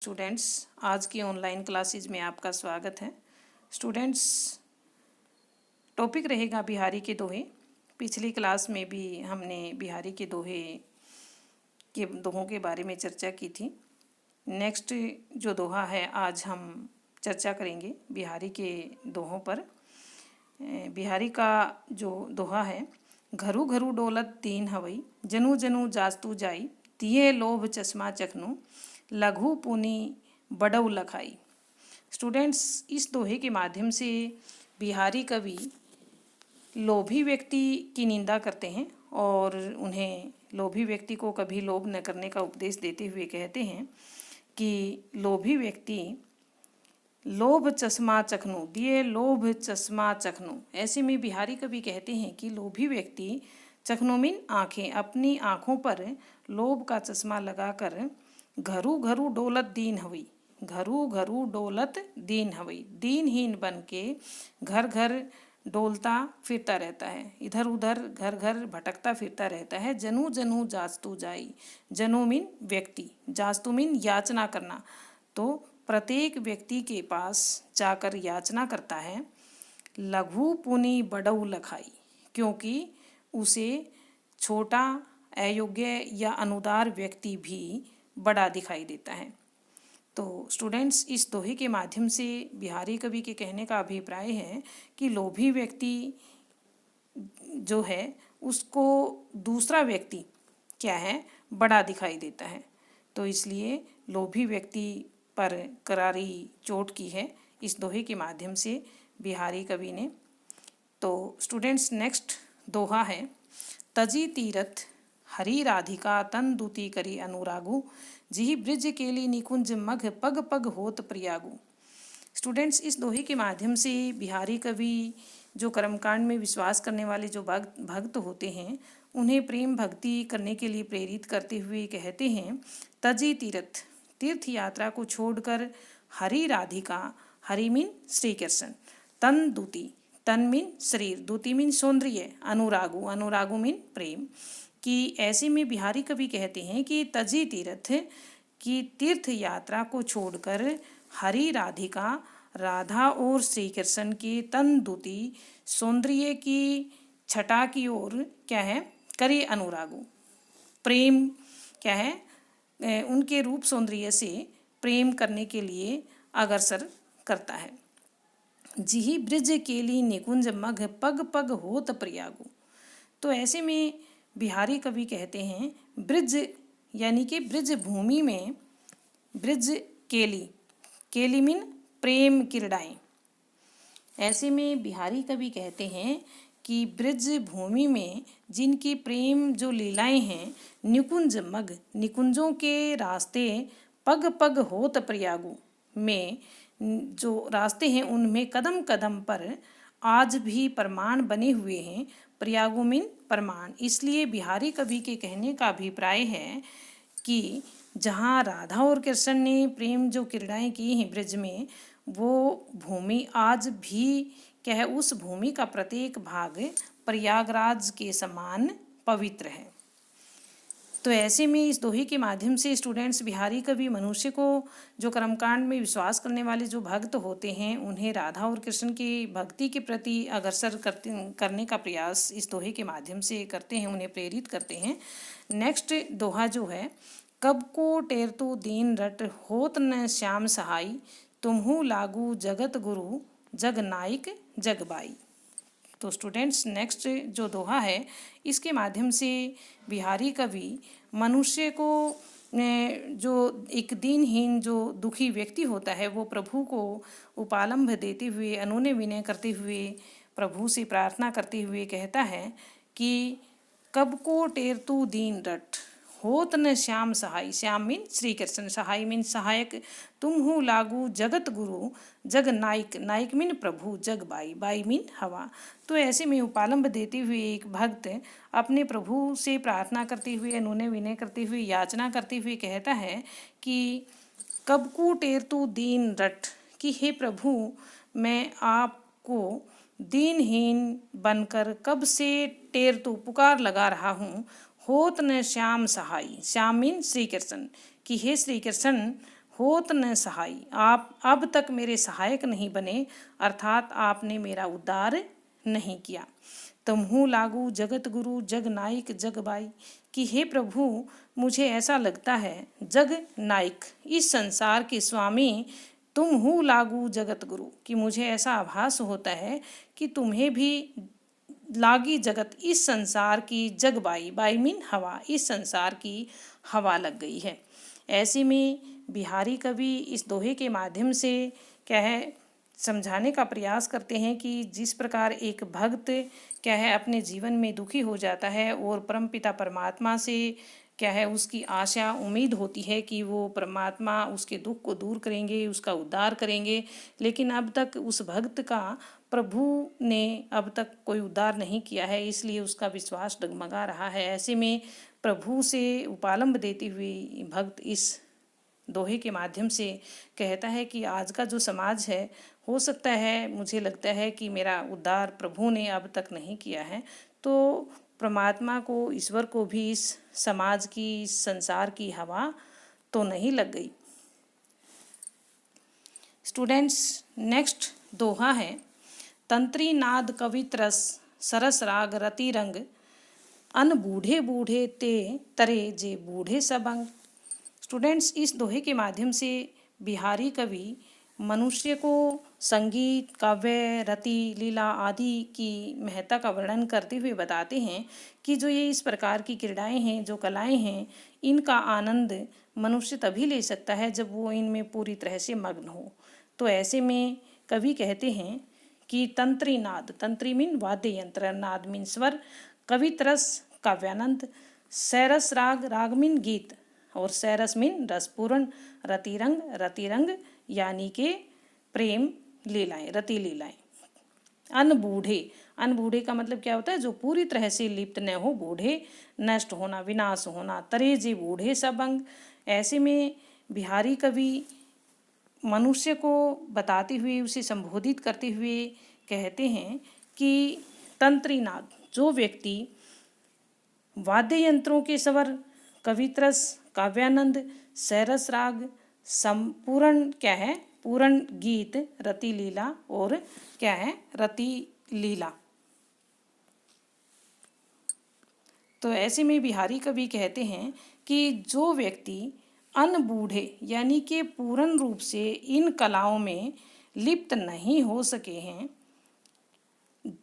Students, आज की online classes में आपका स्वागत है। स्टूडेंट्स, टॉपिक रहेगा बिहारी के दोहे। पिछली क्लास में भी हमने बिहारी के दोहों के बारे में चर्चा की थी। नेक्स्ट जो दोहा है आज हम चर्चा करेंगे बिहारी के दोहों पर। बिहारी का जो दोहा है, घरू घरू डोलत दीन हवई, जनु जनु जास्तु जाई, तिये लोभ चश्मा चखनु, लघु पुनी बड़ऊ लखाई। स्टूडेंट्स, इस दोहे के माध्यम से बिहारी कवि लोभी व्यक्ति की निंदा करते हैं और उन्हें लोभी व्यक्ति को कभी लोभ न करने का उपदेश देते हुए कहते हैं कि लोभी व्यक्ति लोभ चश्मा चखनु, दिए लोभ चश्मा चखनु। ऐसे में बिहारी कवि कहते हैं कि लोभी व्यक्ति चखनु मीन आँखें, अपनी आँखों पर लोभ का चश्मा लगाकर घरू घरू डोलत दीन हवई, घरू घरू डोलत दीन हवई, दीनहीन बन के घर घर डोलता फिरता रहता है, इधर उधर घर घर भटकता फिरता रहता है। जनु जनु जास्तु जाई, जनु मीन व्यक्ति, जास्तु मीन याचना करना, तो प्रत्येक व्यक्ति के पास जाकर याचना करता है। लघु पुनि बड़ऊ लखाई, क्योंकि उसे छोटा, अयोग्य या अनुदार व्यक्ति भी बड़ा दिखाई देता है। तो स्टूडेंट्स, इस दोहे के माध्यम से बिहारी कवि के कहने का अभिप्राय है कि लोभी व्यक्ति जो है उसको दूसरा व्यक्ति क्या है, बड़ा दिखाई देता है। तो इसलिए लोभी व्यक्ति पर करारी चोट की है इस दोहे के माध्यम से बिहारी कवि ने। तो स्टूडेंट्स, नेक्स्ट दोहा है, तजी तीरथ हरी राधिका तन दूती करी अनुरागु, जिहि ब्रिज केली निकुंज मघ पग पग होत प्रियागु। स्टूडेंट्स, इस दोहे के माध्यम से बिहारी कवि जो कर्मकांड में विश्वास करने वाले जो भक्त होते हैं उन्हें प्रेम भक्ति करने के लिए प्रेरित करते हुए कहते हैं, तजी तीर्थ, तीर्थ यात्रा को छोड़कर हरी राधिका, हरि मीन श्री कृष्ण, तन दूती, तन मीन शरीर, दूती मीन सौंदर्य, अनुरागु, अनुरागु मीन प्रेम, कि ऐसे में बिहारी कवि कहते हैं कि तजी तीर्थ की तीर्थ यात्रा को छोड़कर हरि राधिका, राधा और श्री कृष्ण के तन दूती सौंदर्य की छटा की ओर क्या है, करे अनुरागु, प्रेम क्या है, उनके रूप सौंदर्य से प्रेम करने के लिए अग्रसर करता है। जिहि ब्रिज केली निकुंज मघ पग पग होत प्रियागु। तो ऐसे में बिहारी कवि कहते हैं, ब्रिज यानी कि ब्रिज भूमि में, ब्रिज केली, केली मीन प्रेम क्रीड़ाएँ। ऐसे में बिहारी कवि कहते हैं कि ब्रिज भूमि में जिनकी प्रेम जो लीलाएं हैं, निकुंज मघ, निकुंजों के रास्ते, पग पग होत प्रयागु में जो रास्ते हैं उनमें कदम कदम पर आज भी प्रमाण बने हुए हैं। प्रयागु मीन प्रमाण। इसलिए बिहारी कवि के कहने का अभिप्राय है कि जहाँ राधा और कृष्ण ने प्रेम जो क्रीड़ाएँ की हैं ब्रिज में, वो भूमि आज भी क्या है, उस भूमि का प्रत्येक भाग प्रयागराज के समान पवित्र है। तो ऐसे में इस दोहे के माध्यम से स्टूडेंट्स, बिहारी कवि मनुष्य को जो कर्मकांड में विश्वास करने वाले जो भक्त होते हैं उन्हें राधा और कृष्ण की भक्ति के प्रति अग्रसर करने का प्रयास इस दोहे के माध्यम से करते हैं, उन्हें प्रेरित करते हैं। नेक्स्ट दोहा जो है, कब को टेरतु दीन रट होत न श्याम सहाई, तुम्हु लागू जगत गुरु जग नायक जगबाई। तो स्टूडेंट्स, नेक्स्ट जो दोहा है इसके माध्यम से बिहारी कवि मनुष्य को जो एक दीनहीन जो दुखी व्यक्ति होता है वो प्रभु को उपालंभ देते हुए, अनुनय विनय करते हुए, प्रभु से प्रार्थना करते हुए कहता है कि कब को टेरतु दीन रट होत न श्याम सहाय, श्याम मीन श्री कृष्ण, सहाय मीन सहायक, तुम हो लागू जगत गुरु जग नायक, नायक मीन प्रभु, जग बाई, बाई मीन हवा। तो ऐसे में उपालंब देते हुए एक भक्त अपने प्रभु से प्रार्थना करते हुए, अनुनय विनय करते हुए, याचना करते हुए कहता है कि कब को टेरतु दीन रट, कि हे प्रभु मैं आपको दीनहीन बनकर कब से टेरतु पुकार लगा रहा हूँ, होत न श्याम सहाय, श्याम मीन श्री कृष्ण, कि हे श्री कृष्ण होत न सहाय, आप अब तक मेरे सहायक नहीं बने, अर्थात आपने मेरा उद्धार नहीं किया। तुमहु लागू जगत गुरु जग नायक जग बाई, कि हे प्रभु मुझे ऐसा लगता है जग नायक, इस संसार के स्वामी तुम हूँ लागू जगत गुरु, कि मुझे ऐसा आभास होता है कि तुम्हें भी लागी जगत, इस संसार की जग बाई, बाई मीन हवा, इस संसार की हवा लग गई है। ऐसे में बिहारी कवि इस दोहे के माध्यम से क्या है समझाने का प्रयास करते हैं कि जिस प्रकार एक भक्त क्या है अपने जीवन में दुखी हो जाता है और परमपिता परमात्मा से क्या है उसकी आशा उम्मीद होती है कि वो परमात्मा उसके दुख को दूर करेंगे, उसका उद्धार करेंगे, लेकिन अब तक उस भक्त का प्रभु ने अब तक कोई उद्धार नहीं किया है, इसलिए उसका विश्वास डगमगा रहा है। ऐसे में प्रभु से उपालंब देती हुई भक्त इस दोहे के माध्यम से कहता है कि आज का जो समाज है, हो सकता है मुझे लगता है कि मेरा उद्धार प्रभु ने अब तक नहीं किया है, तो परमात्मा को, ईश्वर को भी इस समाज की, इस संसार की हवा तो नहीं लग गई। स्टूडेंट्स, नेक्स्ट दोहा है तंत्री नाद कवित रस सरस राग रति रंग, अन बूढ़े बूढ़े ते तरे जे बूढ़े सबंग। स्टूडेंट्स, इस दोहे के माध्यम से बिहारी कवि मनुष्य को संगीत, काव्य, रति, लीला आदि की महत्ता का वर्णन करते हुए बताते हैं कि जो ये इस प्रकार की क्रीड़ाएं हैं, जो कलाएं हैं, इनका आनंद मनुष्य तभी ले सकता है जब वो इनमें पूरी तरह से मग्न हो। तो ऐसे में कवि कहते हैं कि तंत्री नाद, तंत्री मीन वाद्य यंत्र, नाद मीन स्वर, कवित रस काव्यानंद, सैरस राग, राग मीन गीत, और सैरस मीन रसपूर्ण, रतिरंग, रतिरंग यानी के प्रेम लीलाएं, रति लीलाएं। अनबूढ़े, अनबूढ़े का मतलब क्या होता है? जो पूरी तरह से लिप्त न हो, बूढ़े नष्ट होना, विनाश होना। तरे जे बूढ़े सब अंग। ऐसे में बिहारी कवि मनुष्य को बताते हुए, उसे संबोधित करते हुए कहते हैं कि तंत्रीनाद, जो व्यक्ति वाद्य यंत्रों के स्वर, कवित्रस, काव्यानंद, सैरस राग, संपूर्ण क्या है पूर्ण गीत, रति लीला और क्या है रति लीला। तो ऐसे में बिहारी कवि कहते हैं कि जो व्यक्ति अनबूढ़े यानी कि पूर्ण रूप से इन कलाओं में लिप्त नहीं हो सके हैं,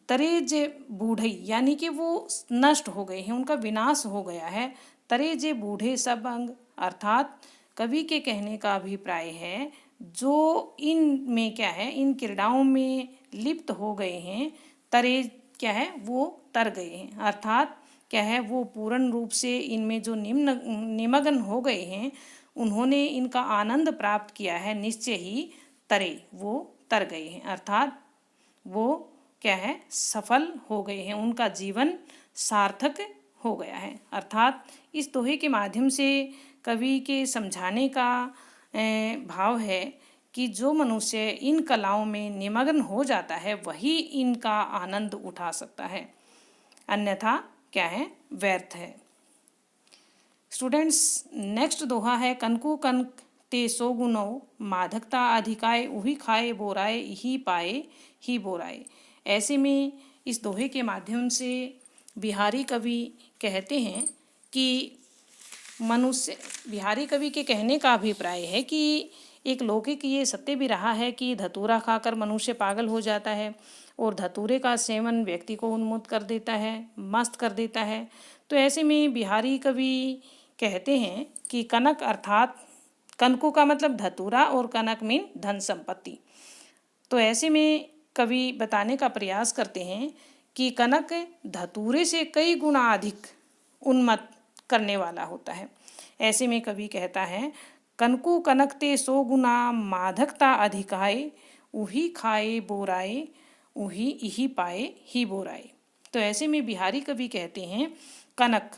तरे बूढ़े यानी कि वो नष्ट हो गए हैं, उनका विनाश हो गया है। तरे जे बूढ़े सब अंग, अर्थात कवि के कहने का अभिप्राय है जो इन में क्या है, इन क्रीड़ाओं में लिप्त हो गए हैं, तरे क्या है वो तर गए हैं, अर्थात क्या है वो पूर्ण रूप से इनमें जो निमग्न हो गए हैं, उन्होंने इनका आनंद प्राप्त किया है, निश्चय ही तरे वो तर गए हैं, अर्थात वो क्या है सफल हो गए हैं, उनका जीवन सार्थक हो गया है। अर्थात इस दोहे के माध्यम से कवि के समझाने का भाव है कि जो मनुष्य इन कलाओं में निमग्न हो जाता है वही इनका आनंद उठा सकता है, अन्यथा क्या है व्यर्थ है। स्टूडेंट्स, नेक्स्ट दोहा है कनकु कनक ते सो गुनो, माधकता अधिकाय उही खाए बोराए, ही पाए ही बोराए। ऐसे में इस दोहे के माध्यम से बिहारी कवि कहते हैं कि मनुष्य, बिहारी कवि के कहने का अभिप्राय है कि एक लौकिक ये सत्य भी रहा है कि धतूरा खाकर मनुष्य पागल हो जाता है और धतूरे का सेवन व्यक्ति को उन्मत्त कर देता है, मस्त कर देता है। तो ऐसे में बिहारी कवि कहते हैं कि कनक अर्थात कनकों का मतलब धतूरा और कनक मीन धन संपत्ति। तो ऐसे में कवि बताने का प्रयास करते हैं कि कनक धतूरे से कई गुना अधिक उन्मत्त करने वाला होता है। ऐसे में कवि कहता है कनकु कनकते सो गुना, माधकता अधिकाए उही खाए बोराए, उही इही पाए ही बोराए। तो ऐसे में बिहारी कवि कहते हैं कनक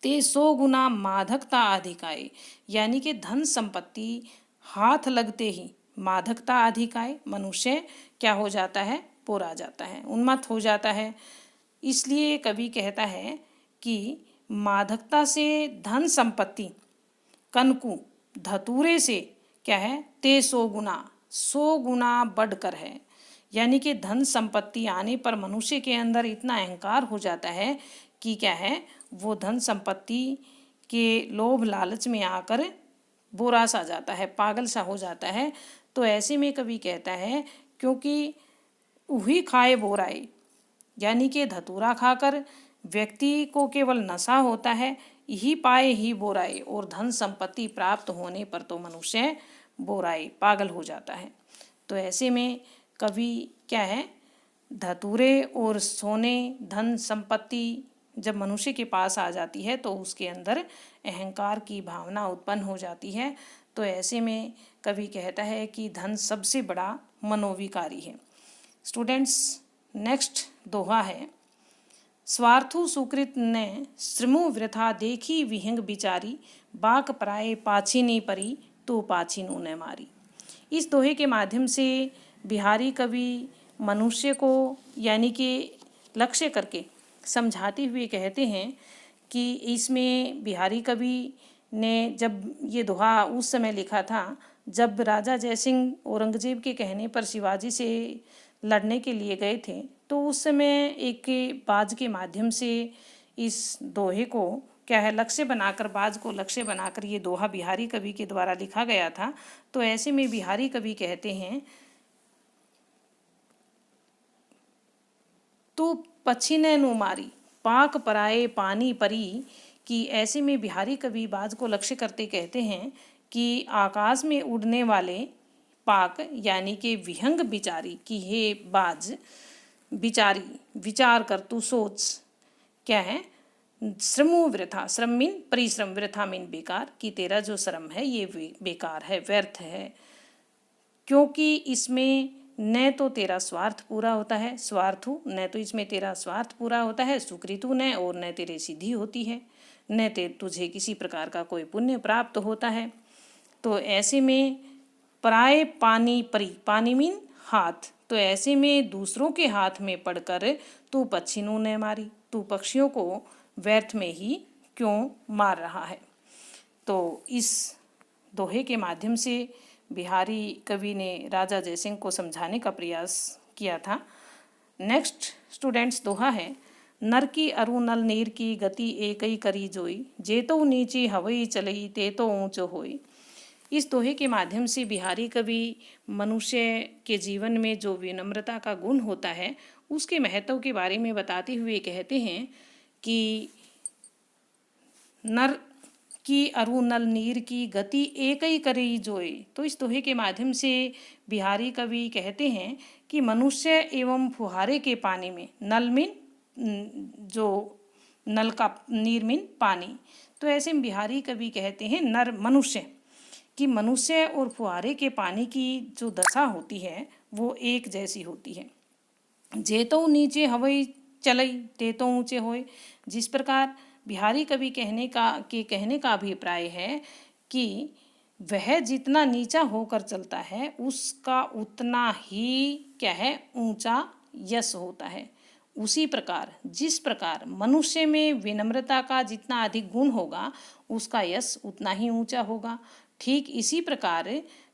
ते सो गुना माधकता अधिकाए, यानी कि धन संपत्ति हाथ लगते ही माधकता अधिकाए, मनुष्य क्या हो जाता है पोरा जाता है, उन्मत्त हो जाता है। इसलिए कवि कहता है कि माधकता से धन संपत्ति कनकु धतूरे से क्या है, ते 100 गुना बढ़कर है। यानी कि धन संपत्ति आने पर मनुष्य के अंदर इतना अहंकार हो जाता है कि क्या है, वो धन संपत्ति के लोभ लालच में आकर बुरा सा जाता है, पागल सा हो जाता है। तो ऐसे में कवि कहता है, क्योंकि उही खाए बोराए, यानी कि धतूरा खाकर व्यक्ति को केवल नशा होता है, यही पाए ही बोराए, और धन संपत्ति प्राप्त होने पर तो मनुष्य बोराए, पागल हो जाता है। तो ऐसे में कवि क्या है, धतूरे और सोने, धन संपत्ति जब मनुष्य के पास आ जाती है तो उसके अंदर अहंकार की भावना उत्पन्न हो जाती है। तो ऐसे में कवि कहता है कि धन सबसे बड़ा मनोविकारी है। स्टूडेंट्स, नेक्स्ट दोहा है, स्वार्थु सुकृत ने श्रमु वृथा देखी विहंग बिचारी, बाक पराए पाछिनी परी तो पाछिनु ने मारी। इस दोहे के माध्यम से बिहारी कवि मनुष्य को यानी कि लक्ष्य करके समझाते हुए कहते हैं कि इसमें बिहारी कवि ने जब ये दोहा उस समय लिखा था जब राजा जयसिंह औरंगजेब के कहने पर शिवाजी से लड़ने के लिए गए थे, तो उस समय एक बाज के माध्यम से इस दोहे को क्या है, लक्ष्य बनाकर, बाज को लक्ष्य बनाकर ये दोहा बिहारी कवि के द्वारा लिखा गया था। तो ऐसे में बिहारी कवि कहते हैं, तो पछिने नु मारी पाक पराए पानी परी, कि ऐसे में बिहारी कवि बाज को लक्ष्य करते कहते हैं कि आकाश में उड़ने वाले पाक यानी कि विहंग बिचारी, कि हे बाज बिचारी, विचार कर, तू सोच, क्या है, श्रमो वृथा, श्रम मीन परिश्रम, वृथा मीन बेकार, कि तेरा जो श्रम है ये बेकार है, व्यर्थ है, क्योंकि इसमें न तो तेरा स्वार्थ पूरा होता है, स्वार्थु, न तो इसमें तेरा स्वार्थ पूरा होता है, सुकृतु न, और न तेरे सिद्धि होती है, न तुझे किसी प्रकार का कोई पुण्य प्राप्त होता है। तो ऐसे में पराए पानी परी, पानी मीन हाथ, तो ऐसे में दूसरों के हाथ में पड़कर तू पक्षिनु ने मारी, तू पक्षियों को व्यर्थ में ही क्यों मार रहा है। तो इस दोहे के माध्यम से बिहारी कवि ने राजा जयसिंह को समझाने का प्रयास किया था। नेक्स्ट स्टूडेंट्स दोहा है, नर की अरु नल नीर की गति एकई करी जोई, जेतो नीची हवई चलई ते तो ऊंचो होई। इस दोहे के माध्यम से बिहारी कवि मनुष्य के जीवन में जो विनम्रता का गुण होता है उसके महत्व के बारे में बताते हुए कहते हैं कि नर की अरु नल नीर की गति एक ही करी जोए। तो इस दोहे के माध्यम से बिहारी कवि कहते हैं कि मनुष्य एवं फुहारे के पानी में, नल मीन जो नल का नीर मीन पानी, तो ऐसे में बिहारी कवि कहते हैं नर मनुष्य, कि मनुष्य और फुहारे के पानी की जो दशा होती है वो एक जैसी होती है। जेतो नीचे हवई चलई तेतो ऊंचे होए। जिस प्रकार बिहारी कवि कहने का अभिप्राय है कि वह जितना नीचा होकर चलता है उसका उतना ही क्या है, ऊंचा यश होता है। उसी प्रकार जिस प्रकार मनुष्य में विनम्रता का जितना अधिक गुण होगा उसका यश उतना ही ऊंचा होगा। ठीक इसी प्रकार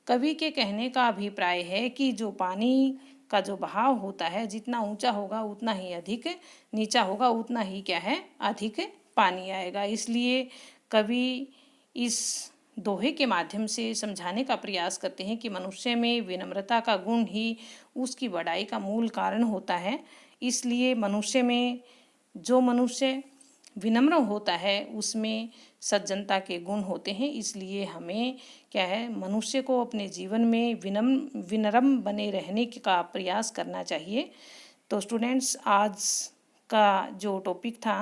कवि के कहने का अभिप्राय है कि जो पानी का जो बहाव होता है जितना ऊंचा होगा उतना ही अधिक, नीचा होगा उतना ही क्या है, अधिक पानी आएगा। इसलिए कवि इस दोहे के माध्यम से समझाने का प्रयास करते हैं कि मनुष्य में विनम्रता का गुण ही उसकी बढ़ाई का मूल कारण होता है। इसलिए मनुष्य में जो मनुष्य विनम्र होता है उसमें सज्जनता के गुण होते हैं। इसलिए हमें क्या है, मनुष्य को अपने जीवन में विनम्र बने रहने का प्रयास करना चाहिए। तो स्टूडेंट्स, आज का जो टॉपिक था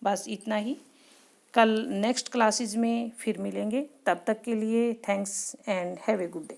बस इतना ही। कल नेक्स्ट क्लासेज में फिर मिलेंगे। तब तक के लिए thanks and have a good day.